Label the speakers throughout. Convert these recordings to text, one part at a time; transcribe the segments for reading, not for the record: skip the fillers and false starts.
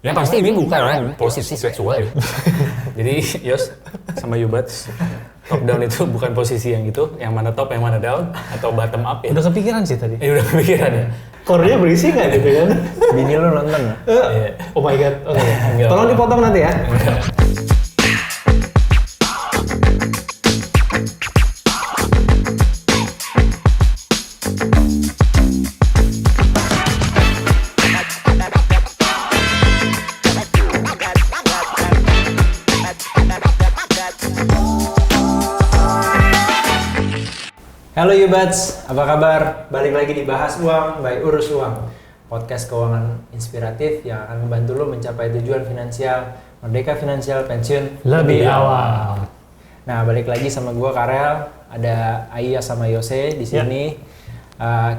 Speaker 1: Ya pasti ini bukan orang posisi seksual ya. Jadi Yos sama Yubats, top down itu bukan posisi yang itu, yang mana top, yang mana down, atau bottom up ya.
Speaker 2: Udah kepikiran sih tadi.
Speaker 1: Udah kepikiran ya.
Speaker 3: Core-nya berisi nggak gitu kan?
Speaker 2: Bini lu nonton nggak?
Speaker 3: Oh my god. Oke.
Speaker 1: Enggak.
Speaker 3: Tolong dipotong nanti ya. Halo Yubats, apa kabar? Balik lagi di Bahas Uang by Urus Uang, podcast keuangan inspiratif yang akan membantu lo mencapai tujuan finansial, merdeka finansial, pensiun
Speaker 2: Lebih awal.
Speaker 3: Nah, balik lagi sama gua Karel, ada Aya sama Yose di sini.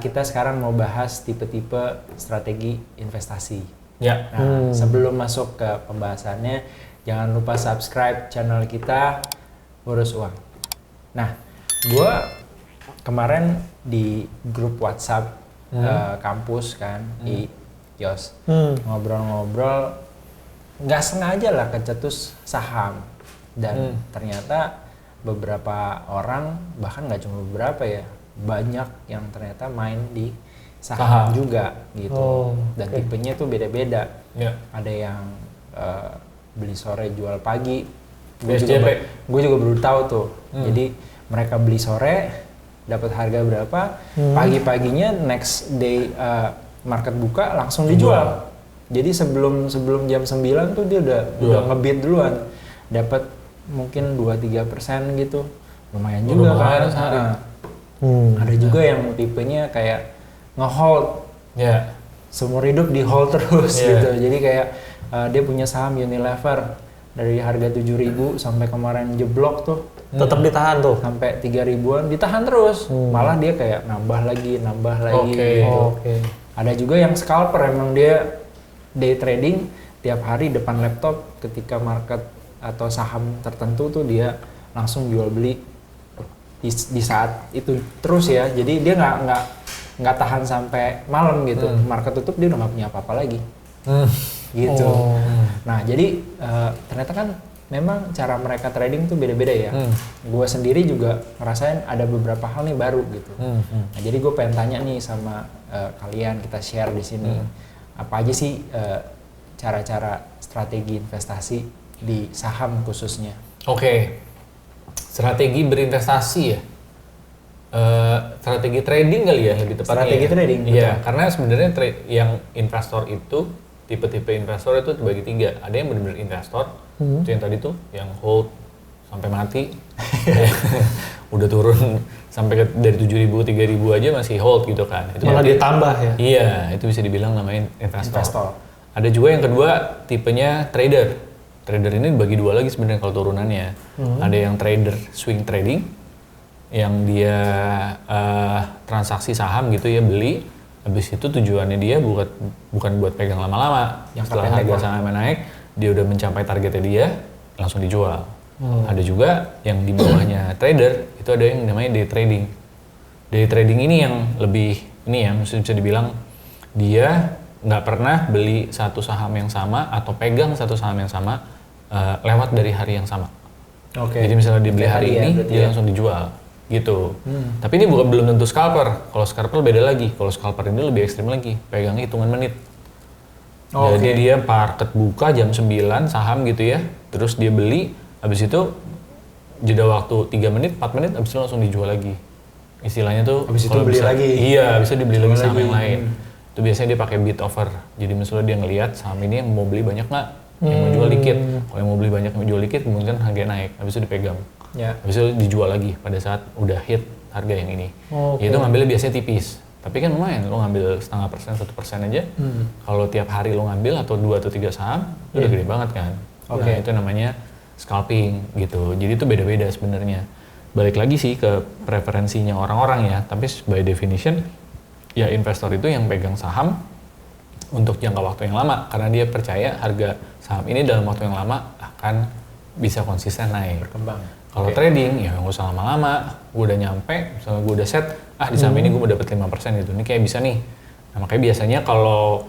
Speaker 3: Kita sekarang mau bahas tipe-tipe strategi investasi.
Speaker 1: Ya.
Speaker 3: Nah, sebelum masuk ke pembahasannya, jangan lupa subscribe channel kita Urus Uang. Nah, gua kemarin di grup WhatsApp kampus kan di Yos ngobrol-ngobrol nggak sengaja lah kecetus saham dan ternyata beberapa orang, bahkan nggak cuma beberapa ya, banyak yang ternyata main di saham juga gitu. Dan tipenya tuh beda-beda. Ada yang beli sore jual pagi. Gue juga baru tahu tuh. Jadi mereka beli sore dapat harga berapa, pagi-paginya next day market buka langsung dijual. Jadi sebelum jam 9 tuh dia udah ngebid duluan, dapat mungkin 2-3% gitu, lumayan juga kan. Ada juga yang tipenya kayak nge-hold, seumur hidup di hold terus gitu. Jadi kayak dia punya saham Unilever dari harga 7.000 sampai kemarin jeblok tuh.
Speaker 2: Tetap ditahan tuh
Speaker 3: Sampai 3.000-an ditahan terus. Malah dia kayak nambah lagi gitu. Ada juga yang scalper, emang dia day trading tiap hari depan laptop, ketika market atau saham tertentu tuh dia langsung jual beli di saat itu terus ya. Jadi dia nggak tahan sampai malam gitu. Market tutup dia udah nggak punya apa-apa lagi. Gitu. Nah, jadi ternyata kan memang cara mereka trading tuh beda-beda ya. Gue sendiri juga ngerasain ada beberapa hal nih baru gitu. Nah, jadi gue pengen tanya nih sama kalian, kita share di sini apa aja sih cara-cara strategi investasi di saham khususnya.
Speaker 1: Oke. Strategi berinvestasi ya. Strategi trading kali ya lebih tepatnya.
Speaker 3: Strategi trading.
Speaker 1: Iya, karena sebenarnya yang investor itu, tipe-tipe investor itu dibagi 3. Ada yang benar-benar investor, itu yang tadi tuh, yang hold sampai mati. Udah turun sampai dari 7.000, 3.000 aja masih hold gitu kan. Itu
Speaker 2: malah ditambah ya.
Speaker 1: Iya, itu bisa dibilang namanya investor. Ada juga yang kedua, tipenya trader. Trader ini dibagi 2 lagi sebenarnya kalau turunannya. Ada yang trader swing trading, yang dia transaksi saham gitu ya, beli. Habis itu tujuannya dia bukan buat pegang lama-lama. Setelah harga saham naik, dia udah mencapai targetnya dia, langsung dijual. Ada juga yang di bawahnya trader, itu ada yang namanya day trading. Day trading ini yang lebih, ini ya bisa dibilang dia nggak pernah beli satu saham yang sama atau pegang satu saham yang sama lewat dari hari yang sama. Jadi misalnya dia beli hari ini, dia langsung dijual. Gitu. Tapi ini belum tentu scalper. Kalau scalper beda lagi. Kalau scalper ini lebih ekstrim lagi. Pegangnya hitungan menit. Jadi dia market buka jam 9 saham gitu ya. Terus dia beli, habis itu jeda waktu 3 menit, 4 menit, habis itu langsung dijual lagi. Istilahnya tuh
Speaker 3: habis itu beli lagi.
Speaker 1: Iya, habis itu dibeli lagi saham yang lain. Itu biasanya dia pakai bid offer. Jadi misalnya dia ngelihat saham ini yang mau beli banyak nggak? Yang mau jual dikit. Kalau yang mau beli banyak, yang mau jual dikit, kemungkinan harganya naik. Habis itu dipegang. Habis itu dijual lagi pada saat udah hit harga yang ini. Itu ngambilnya biasanya tipis. Tapi kan lumayan, lo ngambil 0,5%, 1% aja. Kalau tiap hari lo ngambil atau 2 atau 3 saham, itu udah gede banget kan. Nah, itu namanya scalping gitu. Jadi itu beda-beda sebenarnya. Balik lagi sih ke preferensinya orang-orang ya. Tapi by definition, ya investor itu yang pegang saham untuk jangka waktu yang lama. Karena dia percaya harga saham ini dalam waktu yang lama akan bisa konsisten naik.
Speaker 3: Berkembang.
Speaker 1: Kalau trading ya nggak usah lama-lama, gue udah nyampe, misalnya gue udah set, di saham ini gue mau dapet 5% gitu, ini kayak bisa nih. Nah makanya biasanya kalau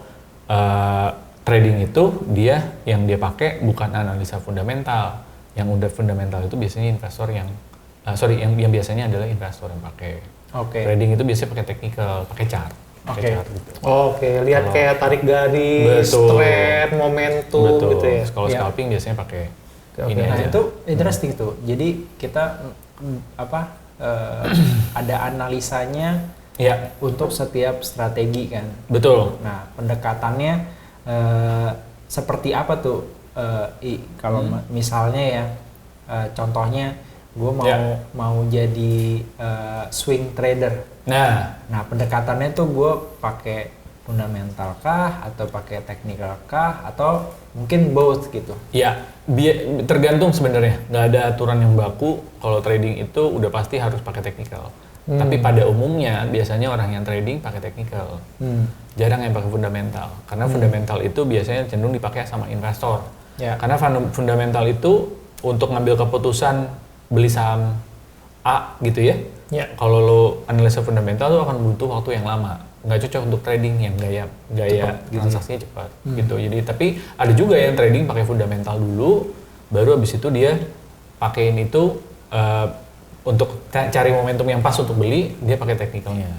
Speaker 1: trading itu yang dia pakai bukan analisa fundamental. Yang udah fundamental itu biasanya investor yang biasanya adalah investor yang pakai. Trading itu biasanya pakai technical, pakai chart. Gitu.
Speaker 2: Lihat kayak tarik garis, trend, momentum gitu ya.
Speaker 1: Kalau scalping biasanya pakai ini
Speaker 3: Nah
Speaker 1: aja.
Speaker 3: itu interesting tuh. Jadi kita ada analisanya untuk setiap strategi kan.
Speaker 1: Betul.
Speaker 3: Nah pendekatannya seperti apa tuh? Kalau misalnya ya, contohnya gue mau jadi swing trader. Nah pendekatannya tuh gue pakai fundamental kah atau pakai technical kah atau mungkin both gitu?
Speaker 1: Ya, tergantung sebenarnya. Nggak ada aturan yang baku. Kalau trading itu udah pasti harus pakai technical. Tapi pada umumnya biasanya orang yang trading pakai technical. Jarang yang pakai fundamental. Karena fundamental itu biasanya cenderung dipakai sama investor. Karena fundamental itu untuk ngambil keputusan beli saham A gitu ya. Kalau lo analisa fundamental lo akan butuh waktu yang lama. Nggak cocok untuk trading yang gaya transaksinya cepat gitu. Jadi tapi ada juga yang trading pakai fundamental dulu, baru abis itu dia pakein itu untuk cari momentum yang pas untuk beli, dia pakai technicalnya.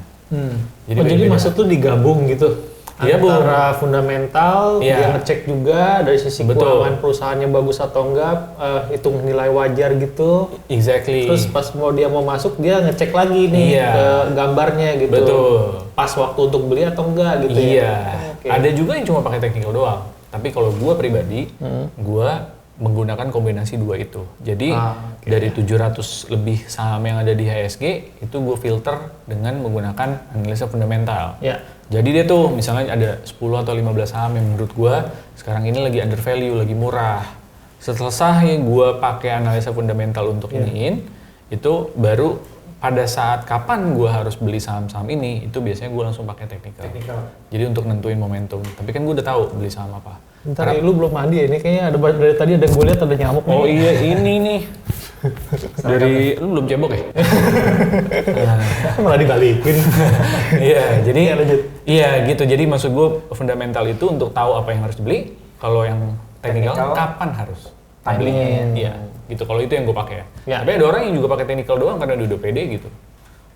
Speaker 2: Jadi maksud tuh digabung gitu? Antara fundamental, dia ngecek juga dari sisi keuangan perusahaannya bagus atau enggak, hitung nilai wajar gitu.
Speaker 1: Exactly.
Speaker 2: Terus pas dia mau masuk, dia ngecek lagi nih ke gambarnya gitu.
Speaker 1: Betul.
Speaker 2: Pas waktu untuk beli atau enggak gitu ya.
Speaker 1: Ada juga yang cuma pakai technical doang. Tapi kalau gue pribadi, gue menggunakan kombinasi dua itu. Jadi dari 700 lebih saham yang ada di HSG, itu gue filter dengan menggunakan analisa fundamental. Jadi dia tuh misalnya ada 10 atau 15 saham yang menurut gue sekarang ini lagi under value, lagi murah. Selesai gue pakai analisa fundamental untuk iniin, itu baru pada saat kapan gue harus beli saham-saham ini, itu biasanya gue langsung pakai technical. Jadi untuk nentuin momentum. Tapi kan gue udah tahu beli saham apa.
Speaker 2: Bentar, lu belum mandi ya? Ini kayaknya ada dari tadi ada gue lihat ada nyamuk.
Speaker 1: Oh iya ini nih. Dari lu belum cebok ya?
Speaker 2: Malah dibalikin.
Speaker 1: Iya gitu. Jadi maksud gue fundamental itu untuk tahu apa yang harus dibeli. Kalau yang technical kapan harus belinya? Iya gitu. Kalau itu yang gue pakai. Tapi ada orang yang juga pakai technical doang karena dia udah pede gitu.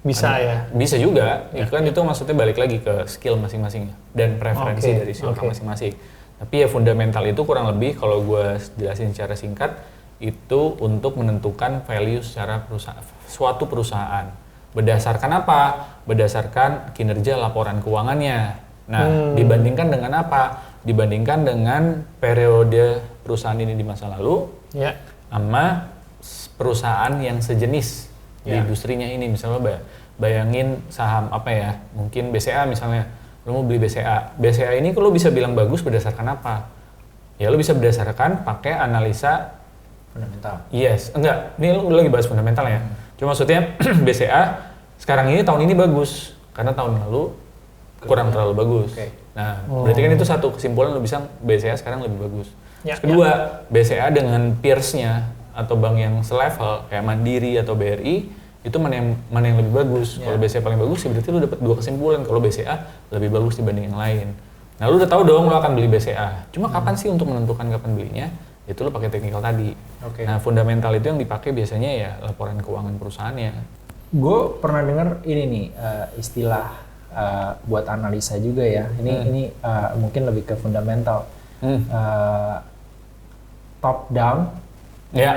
Speaker 2: Bisa ya?
Speaker 1: Bisa juga. Itu kan itu maksudnya balik lagi ke skill masing-masing dan preferensi dari si orang masing-masing. Tapi ya fundamental itu kurang lebih kalau gue jelasin secara singkat itu untuk menentukan value secara suatu perusahaan. Berdasarkan apa? Berdasarkan kinerja laporan keuangannya. Nah, dibandingkan dengan apa? Dibandingkan dengan periode perusahaan ini di masa lalu sama perusahaan yang sejenis di industrinya ini. Misalnya bayangin saham apa ya? Mungkin BCA misalnya. Lo mau beli BCA. BCA ini lo bisa bilang bagus berdasarkan apa? Ya lo bisa berdasarkan pakai analisa
Speaker 3: fundamental.
Speaker 1: Yes, enggak. Ini lo lagi bahas fundamental ya. Cuma maksudnya BCA sekarang ini tahun ini bagus karena tahun lalu kurang terlalu bagus. Nah, berarti kan itu satu kesimpulan lo bisa BCA sekarang lebih bagus. Terus kedua, BCA dengan peers-nya atau bank yang selevel kayak Mandiri atau BRI itu mana yang lebih bagus. Kalau BCA paling bagus sih berarti lu dapat dua kesimpulan kalau BCA lebih bagus dibanding yang lain. Nah, lu udah tahu dong lu akan beli BCA. Cuma kapan sih untuk menentukan kapan belinya? Itu lu pakai technical tadi. Nah, fundamental itu yang dipakai biasanya ya laporan keuangan perusahaannya.
Speaker 3: Gue pernah dengar ini nih istilah buat analisa juga ya. Ini mungkin lebih ke fundamental. Top down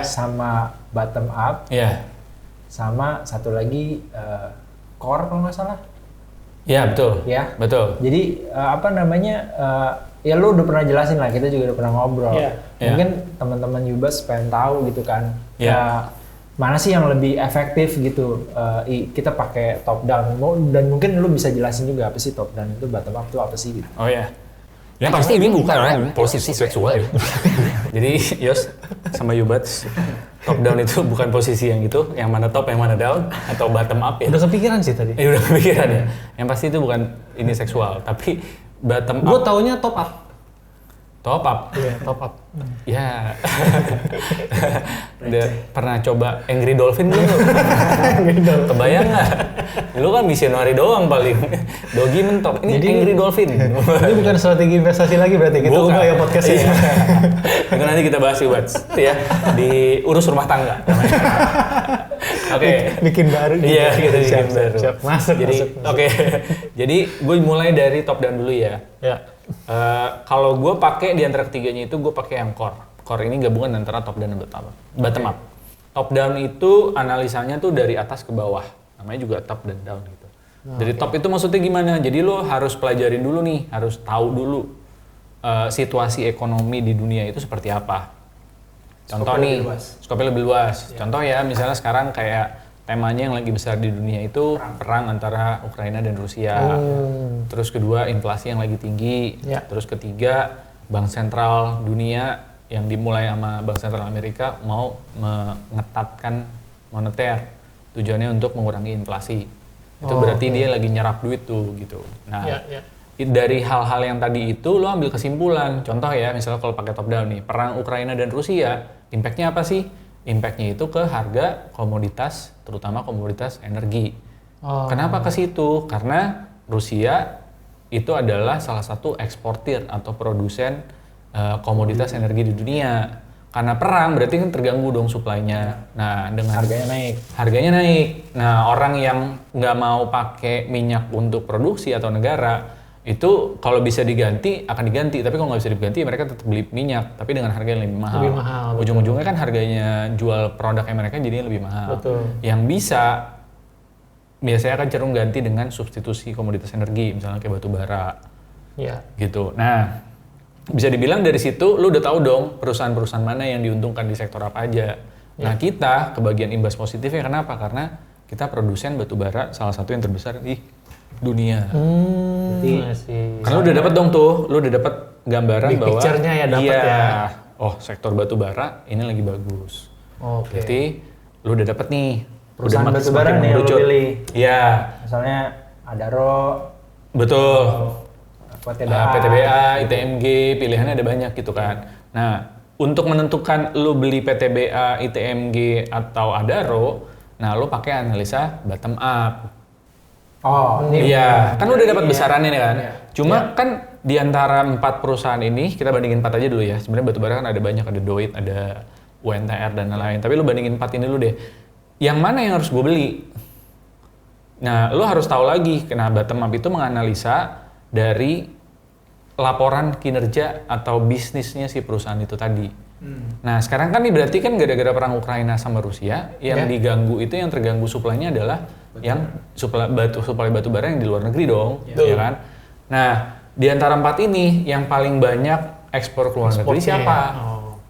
Speaker 3: sama bottom up. Sama satu lagi core kalau nggak salah.
Speaker 1: Ya betul. Ya betul.
Speaker 3: Jadi ya lu udah pernah jelasin lah, kita juga udah pernah ngobrol. Mungkin teman-teman Yubas pengen tahu gitu kan. Mana sih yang lebih efektif gitu? Kita pakai top down dan mungkin lu bisa jelasin juga apa sih top down itu, bottom up itu apa sih gitu.
Speaker 1: Oh ya. Yang pasti ini bukan posisi seksual ya. Jadi Yos sama Yubats, top down itu bukan posisi yang itu, yang mana top, yang mana down, atau bottom up ya.
Speaker 2: Udah kepikiran sih tadi.
Speaker 1: Udah kepikiran ya. Yang pasti itu bukan ini seksual, tapi bottom up.
Speaker 2: Gue taunya top up.
Speaker 1: Top up.
Speaker 2: Iya, top up.
Speaker 1: Ya. Udah pernah coba Angry Dolphin belum? Kebayang nggak? Lu kan missionary doang paling. Dogi mentok. Ini jadi, Angry Dolphin.
Speaker 2: Ini bukan strategi investasi lagi berarti. Kita ubah ya podcastnya.
Speaker 1: Iya. Itu nanti kita bahas ya di urus rumah tangga. Oke.
Speaker 2: Bikin baru.
Speaker 1: Iya, kita bikin baru.
Speaker 2: Siap. Masuk.
Speaker 1: Oke. Jadi gue mulai dari top down dulu ya.
Speaker 2: Ya.
Speaker 1: Kalau gue pakai di antara ketiganya itu gue pakai yang core. Core ini gabungan antara top down dan bottom up. Top down itu analisanya tuh dari atas ke bawah. Namanya juga top dan down gitu. Dari top itu maksudnya gimana? Jadi lo harus pelajarin dulu nih, harus tahu dulu situasi ekonomi di dunia itu seperti apa. Contoh nih, skopnya lebih luas. Ya. Contoh ya, misalnya sekarang kayak temanya yang lagi besar di dunia itu perang antara Ukraina dan Rusia. Terus kedua, inflasi yang lagi tinggi. Ya. Terus ketiga, bank sentral dunia yang dimulai sama bank sentral Amerika mau mengetatkan moneter. Tujuannya untuk mengurangi inflasi. Itu berarti dia lagi nyerap duit tuh gitu. Nah, dari hal-hal yang tadi itu lo ambil kesimpulan. Contoh ya, misalnya kalau pakai top down nih, perang Ukraina dan Rusia, impact-nya apa sih? Impact-nya itu ke harga komoditas, terutama komoditas energi. Kenapa ke situ? Karena Rusia itu adalah salah satu eksportir atau produsen komoditas energi di dunia. Karena perang berarti kan terganggu dong supply-nya. Nah, dengan harganya naik. Nah, orang yang nggak mau pakai minyak untuk produksi atau negara itu kalau bisa diganti akan diganti, tapi kalau nggak bisa diganti mereka tetap beli minyak tapi dengan harga yang lebih mahal. Ujung-ujungnya kan harganya jual produknya mereka jadinya lebih mahal.
Speaker 2: Betul.
Speaker 1: Yang bisa biasanya akan cenderung ganti dengan substitusi komoditas energi, misalnya kayak batu bara.
Speaker 2: Ya.
Speaker 1: Gitu. Nah, bisa dibilang dari situ lu udah tahu dong perusahaan-perusahaan mana yang diuntungkan di sektor apa aja. Nah, kita kebagian imbas positifnya kenapa? Karena kita produsen batu bara salah satu yang terbesar di dunia. Karena lu udah dapat dong tuh, lu udah dapat gambaran
Speaker 2: big
Speaker 1: bahwa
Speaker 2: picture-nya ya dapat ya.
Speaker 1: Oh, sektor batu bara ini lagi bagus.
Speaker 2: Oke.
Speaker 1: Berarti lu udah dapat nih
Speaker 3: perusahaan batu bara nih yang lu pilih.
Speaker 1: Iya.
Speaker 3: Misalnya Adaro.
Speaker 1: Betul.
Speaker 3: PTBA,
Speaker 1: ITMG, pilihannya ada banyak gitu kan. Nah, untuk menentukan lu beli PTBA, ITMG atau Adaro, nah lu pakai analisa bottom up. Iya, kan udah dapat besarannya nih kan. Cuma kan di antara 4 perusahaan ini, kita bandingin 4 aja dulu ya. Sebenarnya batubara kan ada banyak, ada Doit, ada UNTR dan lain-lain. Tapi lu bandingin 4 ini dulu deh. Yang mana yang harus gue beli? Nah, lu harus tahu lagi, karena bottom up itu menganalisa dari laporan kinerja atau bisnisnya si perusahaan itu tadi. Nah, sekarang kan ini berarti kan gara-gara perang Ukraina sama Rusia, yang diganggu itu, yang terganggu suplainya adalah yang suplai batu bara yang di luar negeri dong, ya kan? Nah, di antara 4 ini yang paling banyak ekspor ke luar negeri siapa?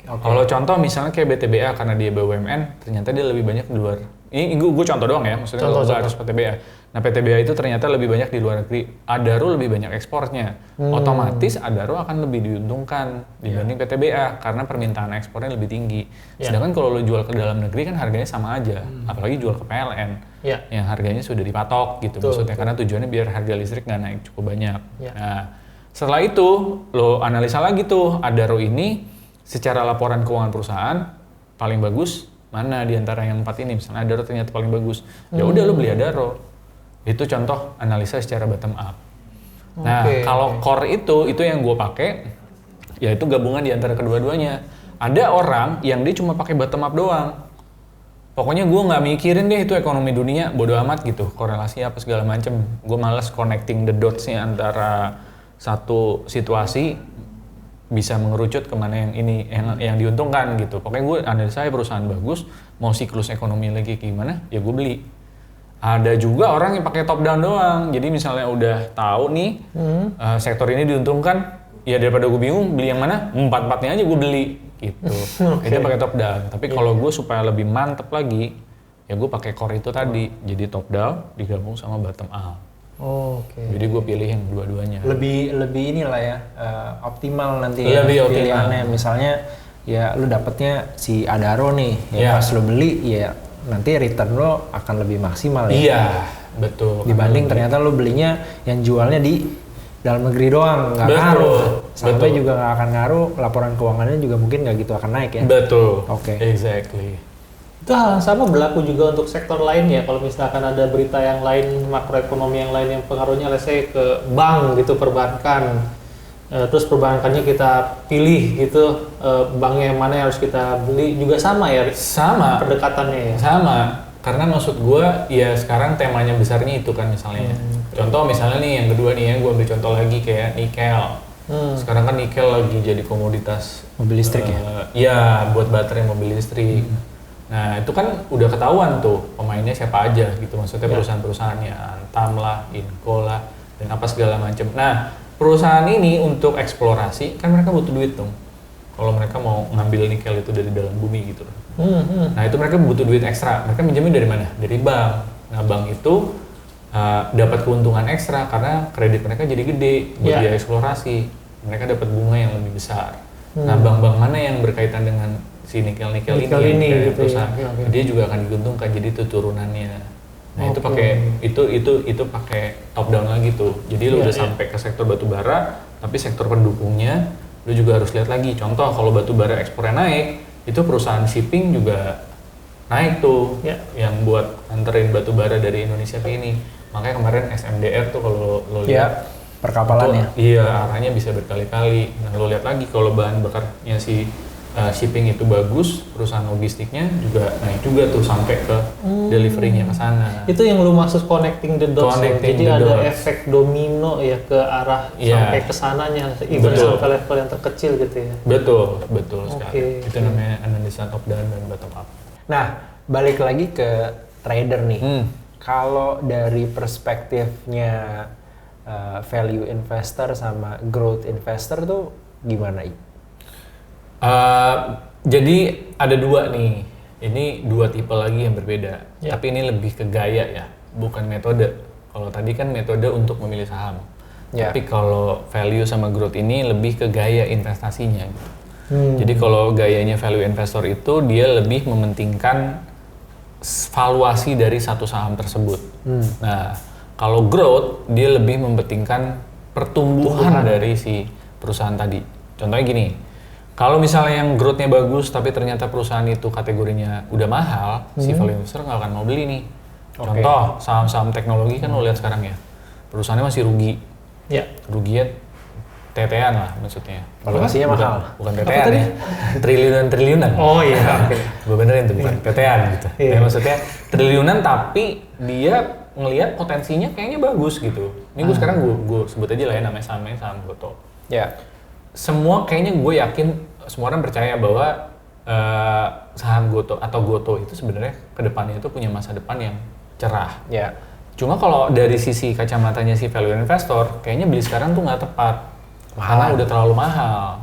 Speaker 1: Kalau contoh misalnya kayak BTBA, karena dia BUMN, ternyata dia lebih banyak di luar. Ini gue contoh doang ya, maksudnya nggak harus PTBA. Nah, PTBA itu ternyata lebih banyak di luar negeri. Adaro lebih banyak ekspornya. Otomatis Adaro akan lebih diuntungkan dibanding PTBA karena permintaan ekspornya lebih tinggi. Sedangkan kalau lo jual ke dalam negeri kan harganya sama aja. Apalagi jual ke PLN yang harganya sudah dipatok gitu. Maksudnya karena tujuannya biar harga listrik nggak naik cukup banyak. Nah, setelah itu lo analisa lagi tuh Adaro ini secara laporan keuangan perusahaan paling bagus mana di antara yang 4 ini. Misalnya Adaro ternyata paling bagus. Ya udah lo beli Adaro. Itu contoh analisa secara bottom up. Nah, kalau core itu yang gue pakai, yaitu gabungan di antara kedua-duanya. Ada orang yang dia cuma pakai bottom up doang. Pokoknya gue nggak mikirin deh itu ekonomi dunia, bodo amat gitu, korelasi apa segala macem. Gue malas connecting the dots-nya antara satu situasi bisa mengerucut kemana yang ini yang diuntungkan gitu. Pokoknya gue analisa perusahaan bagus, mau siklus ekonomi lagi gimana, ya gue beli. Ada juga orang yang pakai top down doang. Jadi misalnya udah tahu nih sektor ini diuntungkan, ya daripada gue bingung beli yang mana, 4-4-nya aja gue beli gitu. Itu pakai top down. Tapi kalau gue supaya lebih mantep lagi, ya gue pakai core itu tadi. Jadi top down digabung sama bottom up. Jadi gue pilih yang dua-duanya.
Speaker 3: Lebih inilah ya optimal nanti
Speaker 1: pilihannya.
Speaker 3: Misalnya ya lu dapetnya si Adaro nih, pas lu beli ya nanti return lo akan lebih maksimal ya.
Speaker 1: Iya, betul.
Speaker 3: Dibanding ternyata lo belinya yang jualnya di dalam negeri doang, nggak ngaruh. Sampai juga nggak akan ngaruh, laporan keuangannya juga mungkin nggak gitu akan naik ya.
Speaker 1: Betul.
Speaker 3: Oke.
Speaker 1: Exactly.
Speaker 2: Itu hal yang sama berlaku juga untuk sektor lain ya. Kalau misalkan ada berita yang lain, makroekonomi yang lain yang pengaruhnya let's say ke bank gitu, perbankan. Terus perbankannya kita pilih gitu, banknya yang mana yang harus kita beli juga sama ya?
Speaker 1: Sama.
Speaker 2: Pendekatannya ya?
Speaker 1: Sama. Karena maksud gue ya sekarang temanya besarnya itu kan misalnya. Contoh misalnya nih yang kedua nih ya, gue ambil contoh lagi kayak nikel. Sekarang kan nikel lagi jadi komoditas
Speaker 3: mobil listrik ya?
Speaker 1: Iya, buat baterai mobil listrik. Nah itu kan udah ketahuan tuh pemainnya siapa aja gitu. Maksudnya perusahaan-perusahaannya, Antam lah, Inco lah, dan apa segala macam. Nah perusahaan ini untuk eksplorasi kan mereka butuh duit dong. Kalau mereka mau ngambil nikel itu dari dalam bumi gitu. Nah itu mereka butuh duit ekstra. Mereka minjemnya dari mana? Dari bank. Nah bank itu dapat keuntungan ekstra karena kredit mereka jadi gede buat dia eksplorasi. Mereka dapat bunga yang lebih besar. Nah bank-bank mana yang berkaitan dengan si nikel-nikel ini gitu perusahaan, dia juga akan diuntungkan. Jadi itu turunannya. Nah itu pakai itu pakai top down lagi tuh. Jadi lu udah sampai ke sektor batu bara, tapi sektor pendukungnya lu juga harus lihat lagi. Contoh kalau batu bara ekspornya naik, itu perusahaan shipping juga naik tuh, yang buat anterin batu bara dari Indonesia ke ini. Makanya kemarin SMDR tuh kalau lo lihat
Speaker 3: perkapalannya.
Speaker 1: Iya, arahnya bisa berkali-kali. Nah lo lihat lagi kalau bahan bakarnya si shipping itu bagus, perusahaan logistiknya juga naik juga tuh sampai ke deliverynya ke sana.
Speaker 2: Itu yang lu maksud connecting the dots. Jadi ada efek domino ya ke arah sampai ke sananya, even sampai level yang terkecil gitu ya.
Speaker 1: Betul sekali. Itu namanya analisa top down dan bottom up.
Speaker 3: Nah, balik lagi ke trader nih. Kalau dari perspektifnya value investor sama growth investor tuh gimana?
Speaker 1: Jadi ada dua nih, ini dua tipe lagi yang berbeda, tapi ini lebih ke gaya ya, bukan metode. Kalau tadi kan metode untuk memilih saham, tapi kalau value sama growth ini lebih ke gaya investasinya. Jadi kalau gayanya value investor itu dia lebih mementingkan valuasi dari satu saham tersebut. Nah, kalau growth dia lebih mementingkan pertumbuhan dari si perusahaan tadi. Contohnya gini. Kalau misalnya yang growth-nya bagus, tapi ternyata perusahaan itu kategorinya udah mahal, si value investor nggak akan mau beli nih. Contoh, saham-saham teknologi kan lo lihat sekarang ya, perusahaannya masih rugi. Ruginya tetean lah maksudnya.
Speaker 3: Valuasinya mahal.
Speaker 1: Bukan tetean ya, triliunan.
Speaker 2: Oh iya,
Speaker 1: gue benerin tuh, bukan tetean gitu. Ya, maksudnya triliunan tapi dia ngelihat potensinya kayaknya bagus gitu. Ini gue sekarang gue sebut aja lah ya namanya saham Goto. Semua kayaknya gue yakin semua orang percaya bahwa saham Goto atau Goto itu sebenarnya kedepannya itu punya masa depan yang cerah. Cuma kalau dari sisi kacamatanya si value investor, kayaknya beli sekarang tuh nggak tepat karena udah terlalu mahal.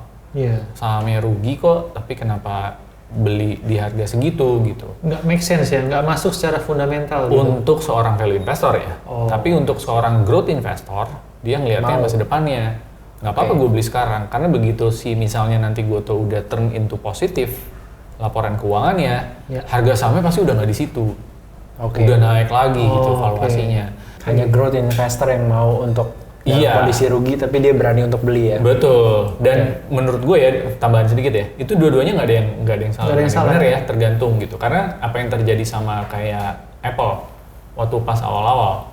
Speaker 1: Sahamnya rugi kok, tapi kenapa beli di harga segitu gitu?
Speaker 2: Nggak make sense ya, nggak masuk secara fundamental.
Speaker 1: Untuk seorang value investor ya, tapi untuk seorang growth investor dia ngelihatnya masa depannya. Nggak apa-apa gue beli sekarang, karena begitu si misalnya nanti Goto udah turn into positif laporan keuangannya, harga sahamnya pasti udah nggak di situ, udah naik lagi gitu valuasinya.
Speaker 3: Hanya growth investor yang mau untuk kondisi rugi, tapi dia berani untuk beli ya.
Speaker 1: Betul. Dan menurut gue ya tambahan sedikit ya, itu dua-duanya nggak ada yang salah. Benar ya, tergantung gitu. Karena apa yang terjadi sama kayak Apple waktu pas awal-awal,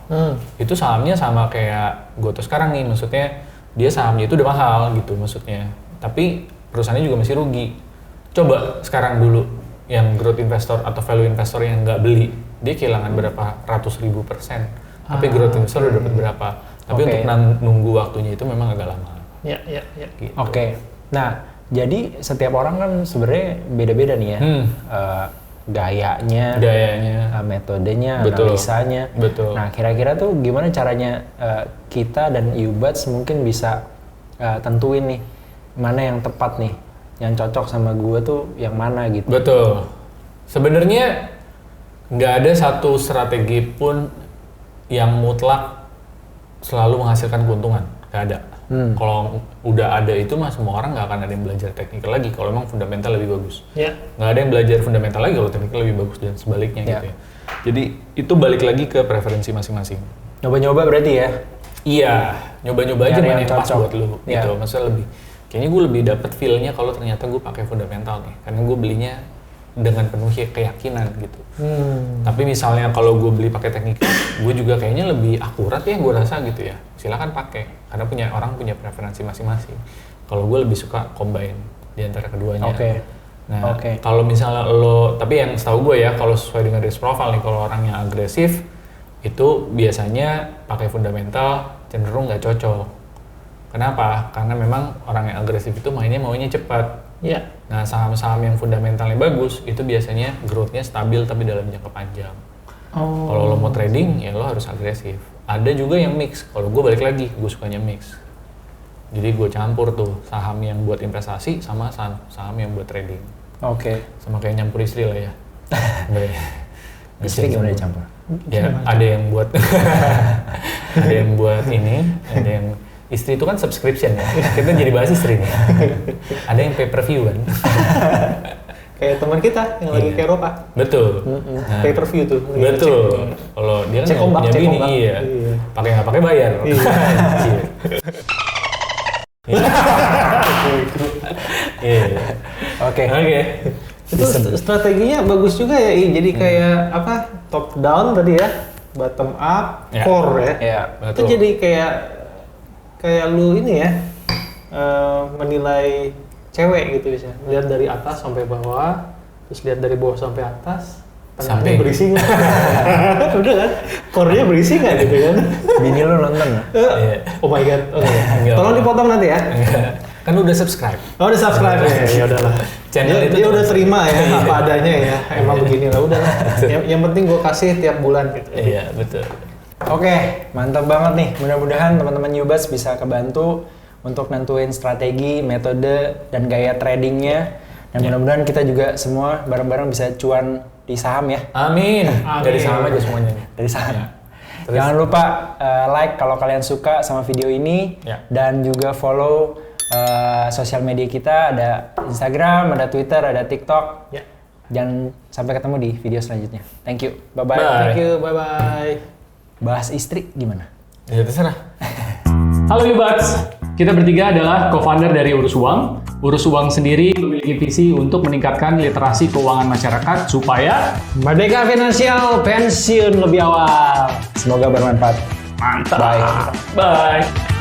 Speaker 1: itu sahamnya sama kayak Goto sekarang nih, maksudnya dia sahamnya itu udah mahal gitu maksudnya, tapi perusahaannya juga masih rugi. Coba sekarang dulu yang growth investor atau value investor yang nggak beli, dia kehilangan berapa ratus ribu %, tapi growth investor udah dapat berapa. Tapi untuk nunggu waktunya itu memang agak lama.
Speaker 2: Gitu.
Speaker 3: Nah, jadi setiap orang kan sebenarnya beda-beda nih ya. Gayanya, metodenya, analisanya. Nah, kira-kira tuh gimana caranya kita dan Ubats mungkin bisa tentuin nih mana yang tepat nih, yang cocok sama gue tuh yang mana gitu.
Speaker 1: Betul. Sebenarnya nggak ada satu strategi pun yang mutlak selalu menghasilkan keuntungan, nggak ada. Kalau udah ada itu mah semua orang nggak akan ada yang belajar teknikal lagi kalau emang fundamental lebih bagus. Nggak ada yang belajar fundamental lagi kalau teknikal lebih bagus dan sebaliknya gitu ya. Jadi itu balik lagi ke preferensi masing-masing.
Speaker 3: Nyoba-nyoba berarti ya?
Speaker 1: Iya, nyoba-nyoba aja
Speaker 3: Cari
Speaker 1: mana
Speaker 3: yang
Speaker 1: yang pas
Speaker 3: cocok.
Speaker 1: buat lu gitu. Maksudnya lebih kayaknya gue lebih dapet feel-nya kalau ternyata gue pakai fundamental nih, karena gue belinya dengan penuh keyakinan gitu. Tapi misalnya kalau gue beli pakai teknik, gue juga kayaknya lebih akurat ya gue rasa gitu ya. Silakan pakai, karena orang punya preferensi masing-masing. Kalau gue lebih suka combine di antara keduanya. Nah, kalau misalnya tapi yang setahu gue ya, kalau sesuai dengan risk profile nih, kalau orang yang agresif itu biasanya pakai fundamental cenderung nggak cocok. Kenapa? Karena memang orang yang agresif itu mainnya maunya cepat.
Speaker 2: Iya.
Speaker 1: Nah, saham-saham yang fundamentalnya bagus itu biasanya growth-nya stabil tapi dalam jangka panjang. Kalau lo mau trading ya lo harus agresif. Ada juga yang mix. Kalau gue balik lagi, gue sukanya mix. Jadi gue campur tuh saham yang buat investasi sama saham yang buat trading. Sama kayak nyampur istri lah ya.
Speaker 3: Istri gimana dicampur?
Speaker 1: Ya, ada yang buat ada yang buat ini, ada yang istri itu kan subscription ya. Kita jadi bahas istri nih. Ada yang pay per view kan.
Speaker 2: Kayak teman kita yang lagi ke Eropa.
Speaker 1: Betul.
Speaker 2: Pay per view tuh.
Speaker 1: Betul. Kalau dia kan yang punya bini, iya. Pakai nggak pakai bayar.
Speaker 2: Oke. Itu strateginya bagus juga ya. Jadi kayak apa? Top down tadi ya, bottom up, core ya.
Speaker 1: Iya,
Speaker 2: Itu jadi kayak lu ini ya, menilai cewek gitu bisa. Lihat dari atas sampai bawah, terus lihat dari bawah sampai atas. Tengahnya berisi nggak? Udah kan? Core-nya berisi nggak gitu kan?
Speaker 3: Bini lu nonton nggak?
Speaker 2: Oh my god. Tolong dipotong nanti ya.
Speaker 1: Kan udah subscribe.
Speaker 2: Oh udah subscribe ya udahlah.
Speaker 1: Channel
Speaker 2: Dia udah terima ya apa adanya ya. Emang begini lah udahlah. Yang penting gue kasih tiap bulan gitu.
Speaker 1: Iya betul.
Speaker 3: Oke, mantap banget nih. Mudah-mudahan teman-teman Yubats bisa kebantu untuk nentuin strategi, metode, dan gaya tradingnya. Dan mudah-mudahan kita juga semua bareng-bareng bisa cuan di saham ya.
Speaker 1: Amin. Dari saham aja semuanya.
Speaker 3: Dari saham. Jangan lupa like kalau kalian suka sama video ini. Dan juga follow sosial media kita. Ada Instagram, ada Twitter, ada TikTok. Jangan sampai ketemu di video selanjutnya. Thank you. Bye-bye.
Speaker 2: Thank you. Bye-bye.
Speaker 3: Bahas istri gimana?
Speaker 1: Ya terserah.
Speaker 4: Halo Yubats, kita bertiga adalah co-founder dari Urus Uang. Urus Uang sendiri memiliki visi untuk meningkatkan literasi keuangan masyarakat supaya
Speaker 2: merdeka finansial, pensiun lebih awal.
Speaker 3: Semoga bermanfaat.
Speaker 4: mantap.
Speaker 3: Bye.
Speaker 4: Bye.